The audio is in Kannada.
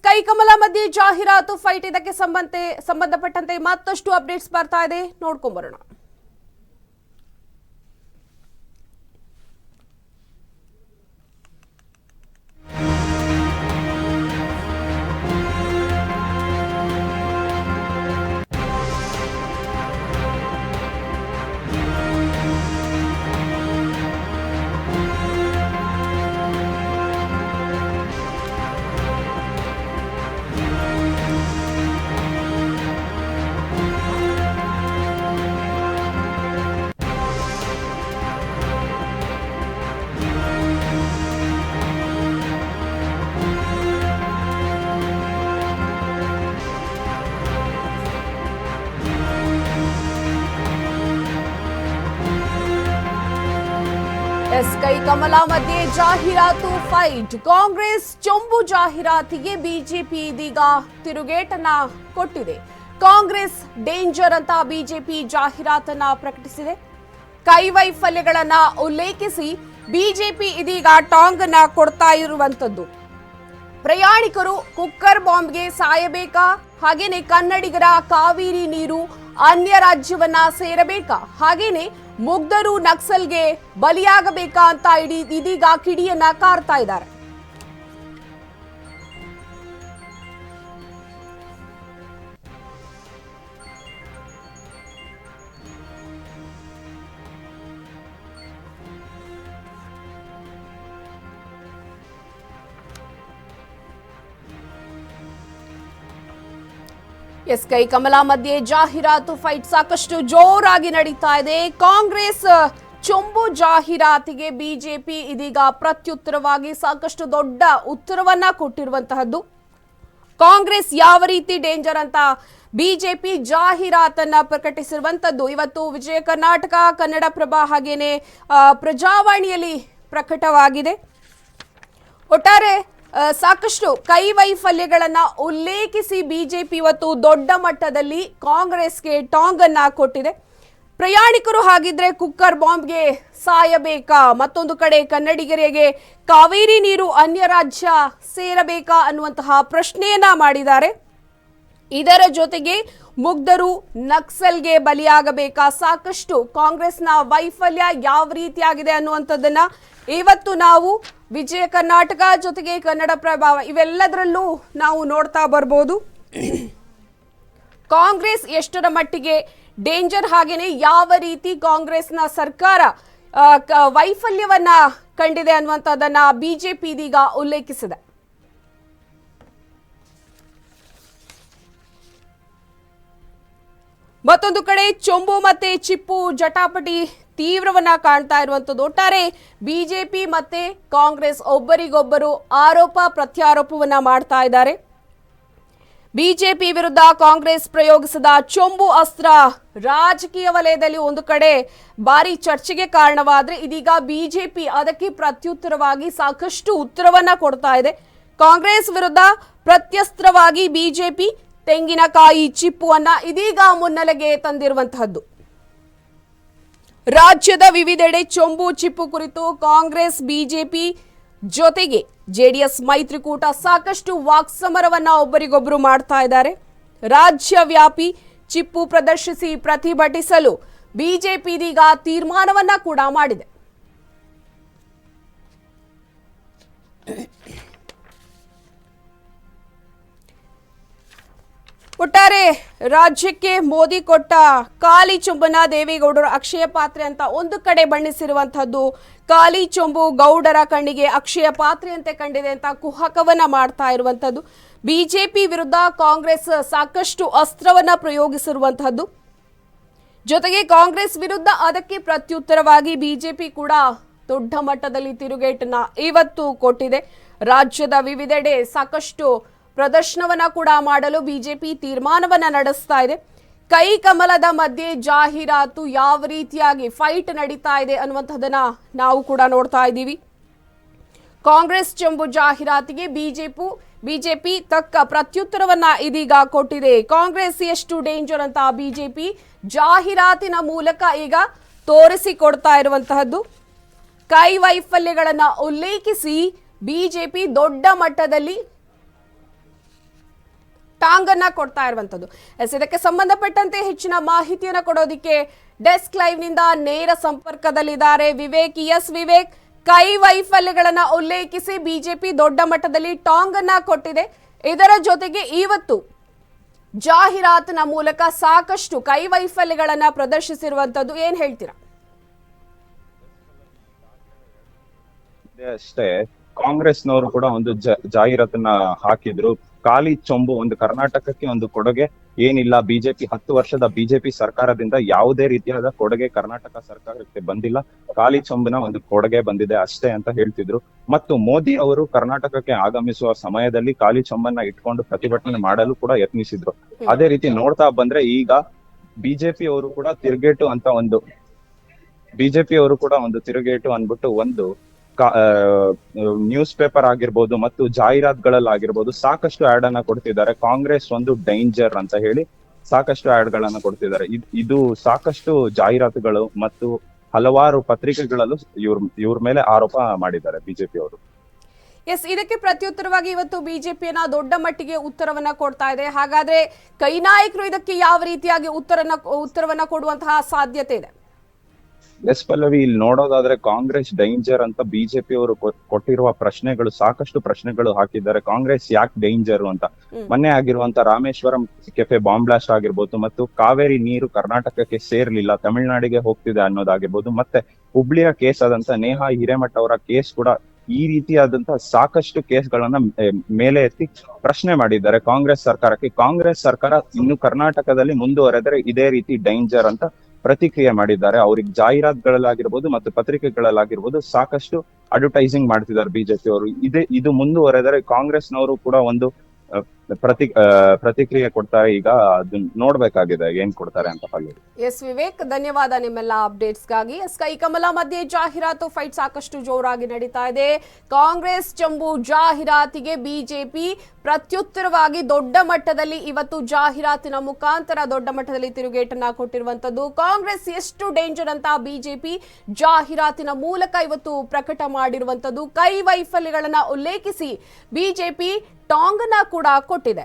ಕೈಕಮಲ ಮಧ್ಯೆ ಜಾಹೀರಾತು ಫೈಟ್ ಇದಕ್ಕೆ ಸಂಬಂಧಪಟ್ಟಂತೆ ಮತ್ತಷ್ಟು ಅಪ್ಡೇಟ್ಸ್ ಬರ್ತಾ ಇದೆ, ನೋಡ್ಕೊಂಬರೋಣ. ಕೈಕಮಲ ಮಧ್ಯೆ ಜಾಹೀರಾತು ಫೈಟ್. ಕಾಂಗ್ರೆಸ್ ಚೊಂಬು ಜಾಹೀರಾತಿಗೆ ಬಿಜೆಪಿ ಇದೀಗ ತಿರುಗೇಟನ್ನ ಕೊಟ್ಟಿದೆ. ಕಾಂಗ್ರೆಸ್ ಡೇಂಜರ್ ಅಂತ ಬಿಜೆಪಿ ಜಾಹೀರಾತನ್ನ ಪ್ರಕಟಿಸಿದೆ. ಕೈವೈಫಲ್ಯಗಳನ್ನ ಉಲ್ಲೇಖಿಸಿ ಬಿಜೆಪಿ ಇದೀಗ ಟಾಂಗ್ ಅನ್ನ ಕೊಡ್ತಾ ಇರುವಂತದ್ದು. ಪ್ರಯಾಣಿಕರು ಕುಕ್ಕರ್ ಬಾಂಬ್ಗೆ ಸಾಯಬೇಕಾ? ಹಾಗೇನೆ ಕನ್ನಡಿಗರ ಕಾವೇರಿ ನೀರು ಅನ್ಯ ರಾಜ್ಯವನ್ನ ಸೇರಬೇಕಾ? ಹಾಗೇನೆ ಮುಗ್ಧರು ನಕ್ಸಲ್ಗೆ ಬಲಿಯಾಗಬೇಕಾ ಅಂತ ಇದೀಗ ಕಿಡಿಯನ್ನ ಕಾರ್ತಾ ಇದ್ದಾರೆ. ಕೈಕಮಲ ಮಧ್ಯೆ ಜಾಹೀರಾತು ಫೈಟ್ ಸಾಕಷ್ಟು ಜೋರಾಗಿ ನಡೀತಾ ಇದೆ. ಕಾಂಗ್ರೆಸ್ ಚೊಂಬು ಜಾಹೀರಾತಿಗೆ ಬಿಜೆಪಿ ಇದೀಗ ಪ್ರತ್ಯುತ್ತರವಾಗಿ ಸಾಕಷ್ಟು ದೊಡ್ಡ ಉತ್ತರವನ್ನ ಕೊಟ್ಟಿರುವಂತಹದ್ದು. ಕಾಂಗ್ರೆಸ್ ಯಾವ ರೀತಿ ಡೇಂಜರ್ ಅಂತ ಬಿಜೆಪಿ ಜಾಹೀರಾತನ್ನ ಪ್ರಕಟಿಸಿರುವಂತದ್ದು ಇವತ್ತು ವಿಜಯ ಕರ್ನಾಟಕ, ಕನ್ನಡಪ್ರಭ ಹಾಗೇನೆ ಪ್ರಜಾವಾಣಿಯಲ್ಲಿ ಪ್ರಕಟವಾಗಿದೆ. ಒಟ್ಟಾರೆ ಸಾಕಷ್ಟು ಕೈವೈಫಲ್ಯಗಳನ್ನ ಉಲ್ಲೇಖಿಸಿ ಬಿಜೆಪಿ ಇವತ್ತು ದೊಡ್ಡ ಮಟ್ಟದಲ್ಲಿ ಕಾಂಗ್ರೆಸ್ಗೆ ಟಾಂಗ್ ಅನ್ನ ಕೊಟ್ಟಿದೆ. ಪ್ರಯಾಣಿಕರು ಹಾಗಿದ್ರೆ ಕುಕ್ಕರ್ ಬಾಂಬ್ಗೆ ಸಾಯಬೇಕಾ? ಮತ್ತೊಂದು ಕಡೆ ಕನ್ನಡಿಗರಿಗೆ ಕಾವೇರಿ ನೀರು ಅನ್ಯ ರಾಜ್ಯ ಸೇರಬೇಕಾ ಅನ್ನುವಂತಹ ಪ್ರಶ್ನೆಯನ್ನ ಮಾಡಿದ್ದಾರೆ. ಇದರ ಜೊತೆಗೆ ಮುಗ್ಧರು ನಕ್ಸಲ್ಗೆ ಬಲಿಯಾಗಬೇಕಾ? ಸಾಕಷ್ಟು ಕಾಂಗ್ರೆಸ್ನ ವೈಫಲ್ಯ ಯಾವ ರೀತಿಯಾಗಿದೆ ಅನ್ನುವಂಥದ್ದನ್ನ ಇವತ್ತು ನಾವು ವಿಜಯ ಕರ್ನಾಟಕ ಜೊತೆಗೆ ಕನ್ನಡಪ್ರಭ ಇವೆಲ್ಲದರಲ್ಲೂ ನಾವು ನೋಡ್ತಾ ಬರ್ಬೋದು. ಕಾಂಗ್ರೆಸ್ ಎಷ್ಟರ ಮಟ್ಟಿಗೆ ಡೇಂಜರ್, ಹಾಗೇನೆ ಯಾವ ರೀತಿ ಕಾಂಗ್ರೆಸ್ನ ಸರ್ಕಾರ ವೈಫಲ್ಯವನ್ನ ಕಂಡಿದೆ ಅನ್ನುವಂಥದ್ದನ್ನ ಬಿಜೆಪಿ ಇದೀಗ ಉಲ್ಲೇಖಿಸಿದೆ. ಮತ್ತೊಂದು ಕಡೆ ಚೊಂಬು ಮತ್ತೆ ಚಿಪ್ಪು ಜಟಾಪಟಿ ತೀವ್ರವನ್ನ ಕಾಣ್ತಾ ಇರುವಂತದ್ದು. ಒಟ್ಟಾರೆ ಬಿಜೆಪಿ ಮತ್ತೆ ಕಾಂಗ್ರೆಸ್ ಒಬ್ಬರಿಗೊಬ್ಬರು ಆರೋಪ ಪ್ರತ್ಯಾರೋಪವನ್ನ ಮಾಡ್ತಾ ಇದ್ದಾರೆ. ಬಿಜೆಪಿ ವಿರುದ್ಧ ಕಾಂಗ್ರೆಸ್ ಪ್ರಯೋಗಿಸಿದ ಚೊಂಬು ಅಸ್ತ್ರ ರಾಜಕೀಯ ವಲಯದಲ್ಲಿ ಒಂದು ಕಡೆ ಭಾರಿ ಚರ್ಚೆಗೆ ಕಾರಣವಾದ್ರೆ ಇದೀಗ ಬಿಜೆಪಿ ಅದಕ್ಕೆ ಪ್ರತ್ಯುತ್ತರವಾಗಿ ಸಾಕಷ್ಟು ಉತ್ತರವನ್ನ ಕೊಡ್ತಾ ಇದೆ. ಕಾಂಗ್ರೆಸ್ ವಿರುದ್ಧ ಪ್ರತ್ಯಸ್ತ್ರವಾಗಿ ಬಿಜೆಪಿ ತೆಂಗಿನಕಾಯಿ ಚಿಪ್ಪುವನ್ನ ಇದೀಗ ಮುನ್ನೆಲೆಗೆ ತಂದಿರುವಂತಹದ್ದು. ರಾಜ್ಯದ ವಿವಿಧೆಡೆ ಚೊಂಬು ಚಿಪ್ಪು ಕುರಿತು ಕಾಂಗ್ರೆಸ್ ಬಿಜೆಪಿ ಜೊತೆಗೆ ಜೆಡಿಎಸ್ ಮೈತ್ರಿಕೂಟ ಸಾಕಷ್ಟು ವಾಕ್ಸಮರವನ್ನ ಒಬ್ಬರಿಗೊಬ್ಬರು ಮಾಡ್ತಾ ಇದ್ದಾರೆ. ರಾಜ್ಯವ್ಯಾಪಿ ಚಿಪ್ಪು ಪ್ರದರ್ಶಿಸಿ ಪ್ರತಿಭಟಿಸಲು ಬಿಜೆಪಿ ಇದೀಗ ತೀರ್ಮಾನವನ್ನ ಕೂಡ ಮಾಡಿದೆ. ಒಟ್ಟಾರೆ ರಾಜ್ಯಕ್ಕೆ ಮೋದಿ ಕೊಟ್ಟ ಖಾಲಿ ಚೊಂಬನ ದೇವೇಗೌಡರ ಅಕ್ಷಯ ಪಾತ್ರೆ ಅಂತ ಒಂದು ಕಡೆ ಬಣ್ಣಿಸಿರುವಂತಹದ್ದು. ಖಾಲಿ ಚೊಂಬು ಗೌಡರ ಕಣ್ಣಿಗೆ ಅಕ್ಷಯ ಪಾತ್ರೆಯಂತೆ ಕಂಡಿದೆ ಅಂತ ಕುಹಕವನ್ನ ಮಾಡ್ತಾ ಇರುವಂತಹದ್ದು. ಬಿಜೆಪಿ ವಿರುದ್ಧ ಕಾಂಗ್ರೆಸ್ ಸಾಕಷ್ಟು ಅಸ್ತ್ರವನ್ನ ಪ್ರಯೋಗಿಸಿರುವಂತಹದ್ದು. ಜೊತೆಗೆ ಕಾಂಗ್ರೆಸ್ ವಿರುದ್ಧ ಅದಕ್ಕೆ ಪ್ರತ್ಯುತ್ತರವಾಗಿ ಬಿಜೆಪಿ ಕೂಡ ದೊಡ್ಡ ಮಟ್ಟದಲ್ಲಿ ತಿರುಗೇಟನ್ನ ಇವತ್ತು ಕೊಟ್ಟಿದೆ. ರಾಜ್ಯದ ವಿವಿಧೆಡೆ ಸಾಕಷ್ಟು ಪ್ರದರ್ಶನವನ್ನ ಕೂಡ ಮಾಡಲು ಬಿಜೆಪಿ ತೀರ್ಮಾನವನ್ನ ನಡೆಸ್ತಾ ಇದೆ. ಕೈ ಕಮಲದ ಮಧ್ಯೆ ಜಾಹೀರಾತು ಯಾವ ರೀತಿಯಾಗಿ ಫೈಟ್ ನಡೀತಾ ಇದೆ ಅನ್ನುವಂಥದ್ದನ್ನ ನಾವು ಕೂಡ ನೋಡ್ತಾ ಇದ್ದೀವಿ. ಕಾಂಗ್ರೆಸ್ ಚೊಂಬು ಜಾಹೀರಾತಿಗೆ ಬಿಜೆಪಿ ತಕ್ಕ ಪ್ರತ್ಯುತ್ತರವನ್ನ ಇದೀಗ ಕೊಟ್ಟಿದೆ. ಕಾಂಗ್ರೆಸ್ ಎಷ್ಟು ಡೇಂಜರ್ ಅಂತ ಬಿಜೆಪಿ ಜಾಹೀರಾತಿನ ಮೂಲಕ ಈಗ ತೋರಿಸಿಕೊಡ್ತಾ ಇರುವಂತಹದ್ದು. ಕೈ ವೈಫಲ್ಯಗಳನ್ನ ಉಲ್ಲೇಖಿಸಿ ಬಿಜೆಪಿ ದೊಡ್ಡ ಮಟ್ಟದಲ್ಲಿ ಟಾಂಗ್ ಅನ್ನ ಕೊಡ್ತಾ ಇರುವಂತದ್ದು. ಇದಕ್ಕೆ ಸಂಬಂಧಪಟ್ಟಂತೆ ಹೆಚ್ಚಿನ ಮಾಹಿತಿಯನ್ನು ಕೊಡೋದಿಕ್ಕೆ ಡೆಸ್ಕ್ ಲೈವ್ ನಿಂದ ನೇರ ಸಂಪರ್ಕದಲ್ಲಿದ್ದಾರೆ ವಿವೇಕ್. ವಿವೇಕ್, ಕೈ ವೈಫಲ್ಯಗಳನ್ನ ಉಲ್ಲೇಖಿಸಿ ಬಿಜೆಪಿ ದೊಡ್ಡ ಮಟ್ಟದಲ್ಲಿ ಟಾಂಗ್ ಅನ್ನ ಕೊಟ್ಟಿದೆ. ಇದರ ಜೊತೆಗೆ ಇವತ್ತು ಜಾಹೀರಾತಿನ ಮೂಲಕ ಸಾಕಷ್ಟು ಕೈ ವೈಫಲ್ಯಗಳನ್ನ ಪ್ರದರ್ಶಿಸಿರುವಂತದ್ದು, ಏನ್ ಹೇಳ್ತೀರಾ? ಅಷ್ಟೇ, ಕಾಂಗ್ರೆಸ್ನವರು ಕೂಡ ಒಂದು ಜಾಹೀರಾತನ್ನ ಹಾಕಿದ್ರು. ಖಾಲಿ ಚೊಂಬು, ಒಂದು ಕರ್ನಾಟಕಕ್ಕೆ ಒಂದು ಕೊಡುಗೆ ಏನಿಲ್ಲ. ಬಿಜೆಪಿ 10 ವರ್ಷದ ಬಿಜೆಪಿ ಸರ್ಕಾರದಿಂದ ಯಾವುದೇ ರೀತಿಯಾದ ಕೊಡುಗೆ ಕರ್ನಾಟಕ ಸರ್ಕಾರಕ್ಕೆ ಬಂದಿಲ್ಲ. ಖಾಲಿ ಚೊಂಬಿನ ಒಂದು ಕೊಡುಗೆ ಬಂದಿದೆ ಅಷ್ಟೇ ಅಂತ ಹೇಳ್ತಿದ್ರು. ಮತ್ತು ಮೋದಿ ಅವರು ಕರ್ನಾಟಕಕ್ಕೆ ಆಗಮಿಸುವ ಸಮಯದಲ್ಲಿ ಖಾಲಿ ಚೊಂಬನ್ನ ಇಟ್ಕೊಂಡು ಪ್ರತಿಭಟನೆ ಮಾಡಲು ಕೂಡ ಯತ್ನಿಸಿದ್ರು. ಅದೇ ರೀತಿ ನೋಡ್ತಾ ಬಂದ್ರೆ ಈಗ ಬಿಜೆಪಿ ಅವರು ಕೂಡ ತಿರುಗೇಟು ಅಂದ್ಬಿಟ್ಟು ಒಂದು ನ್ಯೂಸ್ ಪೇಪರ್ ಆಗಿರ್ಬೋದು ಮತ್ತು ಜಾಹೀರಾತುಗಳಲ್ಲಾಗಿರ್ಬೋದು ಸಾಕಷ್ಟು ಆಡ್ ಅನ್ನ ಕೊಡ್ತಿದ್ದಾರೆ. ಕಾಂಗ್ರೆಸ್ ಒಂದು ಡೇಂಜರ್ ಅಂತ ಹೇಳಿ ಸಾಕಷ್ಟು ಆಡ್ ಗಳನ್ನ ಕೊಡ್ತಿದ್ದಾರೆ. ಇದು ಸಾಕಷ್ಟು ಜಾಹೀರಾತುಗಳು ಮತ್ತು ಹಲವಾರು ಪತ್ರಿಕೆಗಳಲ್ಲೂ ಇವ್ರ ಮೇಲೆ ಆರೋಪ ಮಾಡಿದ್ದಾರೆ ಬಿಜೆಪಿ ಅವರು. ಇದಕ್ಕೆ ಪ್ರತ್ಯುತ್ತರವಾಗಿ ಇವತ್ತು ಬಿಜೆಪಿಯನ್ನ ದೊಡ್ಡ ಮಟ್ಟಿಗೆ ಉತ್ತರವನ್ನ ಕೊಡ್ತಾ ಇದೆ. ಹಾಗಾದ್ರೆ ಕೈ ನಾಯಕರು ಇದಕ್ಕೆ ಯಾವ ರೀತಿಯಾಗಿ ಉತ್ತರವನ್ನ ಕೊಡುವಂತಹ ಸಾಧ್ಯತೆ ಇದೆ? ಎಸ್ ಪಲ್ಲವಿ, ಇಲ್ಲಿ ನೋಡೋದಾದ್ರೆ ಕಾಂಗ್ರೆಸ್ ಡೇಂಜರ್ ಅಂತ ಬಿಜೆಪಿ ಅವರು ಕೊಟ್ಟಿರುವ ಪ್ರಶ್ನೆಗಳು, ಸಾಕಷ್ಟು ಪ್ರಶ್ನೆಗಳು ಹಾಕಿದ್ದಾರೆ. ಕಾಂಗ್ರೆಸ್ ಯಾಕೆ ಡೇಂಜರ್ ಅಂತ. ಮೊನ್ನೆ ಆಗಿರುವಂತ ರಾಮೇಶ್ವರಂ ಕೆಫೆ ಬಾಂಬ್ ಬ್ಲಾಸ್ಟ್ ಆಗಿರ್ಬೋದು, ಮತ್ತು ಕಾವೇರಿ ನೀರು ಕರ್ನಾಟಕಕ್ಕೆ ಸೇರ್ಲಿಲ್ಲ, ತಮಿಳುನಾಡಿಗೆ ಹೋಗ್ತಿದೆ ಅನ್ನೋದಾಗಿರ್ಬೋದು, ಮತ್ತೆ ಹುಬ್ಳಿಯ ಕೇಸ್ ಆದಂತ ನೇಹಾ ಹಿರೇಮಠ ಅವರ ಕೇಸ್ ಕೂಡ, ಈ ರೀತಿಯಾದಂತಹ ಸಾಕಷ್ಟು ಕೇಸ್ಗಳನ್ನ ಮೇಲೆ ಎತ್ತಿ ಪ್ರಶ್ನೆ ಮಾಡಿದ್ದಾರೆ ಕಾಂಗ್ರೆಸ್ ಸರ್ಕಾರಕ್ಕೆ. ಕಾಂಗ್ರೆಸ್ ಸರ್ಕಾರ ಇನ್ನು ಕರ್ನಾಟಕದಲ್ಲಿ ಮುಂದುವರೆದರೆ ಇದೇ ರೀತಿ ಡೇಂಜರ್ ಅಂತ ಪ್ರತಿಕ್ರಿಯೆ ಮಾಡಿದ್ದಾರೆ. ಅವ್ರಿಗೆ ಜಾಹೀರಾತುಗಳಲ್ಲಾಗಿರ್ಬೋದು ಮತ್ತು ಪತ್ರಿಕೆಗಳಲ್ಲಾಗಿರ್ಬೋದು ಸಾಕಷ್ಟು ಅಡ್ವರ್ಟೈಸಿಂಗ್ ಮಾಡ್ತಿದ್ದಾರೆ ಬಿಜೆಪಿ ಅವರು. ಇದು ಮುಂದುವರೆದರೆ ಕಾಂಗ್ರೆಸ್ನವರು ಕೂಡ ಒಂದು ಪ್ರತಿಕ್ರಿಯೆ ಕೊಡ್ತಾರೆ. ಈಗ ಅದನ್ನ ನೋಡ್ಬೇಕಾಗಿದೆ ಏನ್ ಕೊಡ್ತಾರೆ ಅಂತ. ಎಸ್ ವಿವೇಕ್, ಧನ್ಯವಾದ ನಿಮ್ಮೆಲ್ಲ ಅಪ್ಡೇಟ್ಸ್ಗಾಗಿ. ಕೈ ಕಮಲ ಮಧ್ಯೆ ಜಾಹೀರಾತು ಫೈಟ್ ಸಾಕಷ್ಟು ಜೋರಾಗಿ ನಡೀತಾ ಇದೆ. ಕಾಂಗ್ರೆಸ್ ಚಂಬು ಜಾಹೀರಾತಿಗೆ ಬಿಜೆಪಿ ಪ್ರತ್ಯುತ್ತರವಾಗಿ ದೊಡ್ಡ ಮಟ್ಟದಲ್ಲಿ ಇವತ್ತು ಜಾಹೀರಾತಿನ ಮುಖಾಂತರ ದೊಡ್ಡ ಮಟ್ಟದಲ್ಲಿ ತಿರುಗೇಟನ್ನ ಕೊಟ್ಟಿರುವಂತದ್ದು. ಕಾಂಗ್ರೆಸ್ ಎಷ್ಟು ಡೇಂಜರ್ ಅಂತ ಬಿಜೆಪಿ ಜಾಹೀರಾತಿನ ಮೂಲಕ ಇವತ್ತು ಪ್ರಕಟ ಮಾಡಿರುವಂತದ್ದು. ಕೈ ವೈಫಲ್ಯಗಳನ್ನ ಉಲ್ಲೇಖಿಸಿ ಬಿಜೆಪಿ ಟಾಂಗ್ ಅನ್ನ ಕೂಡ ಕೊಟ್ಟಿದೆ.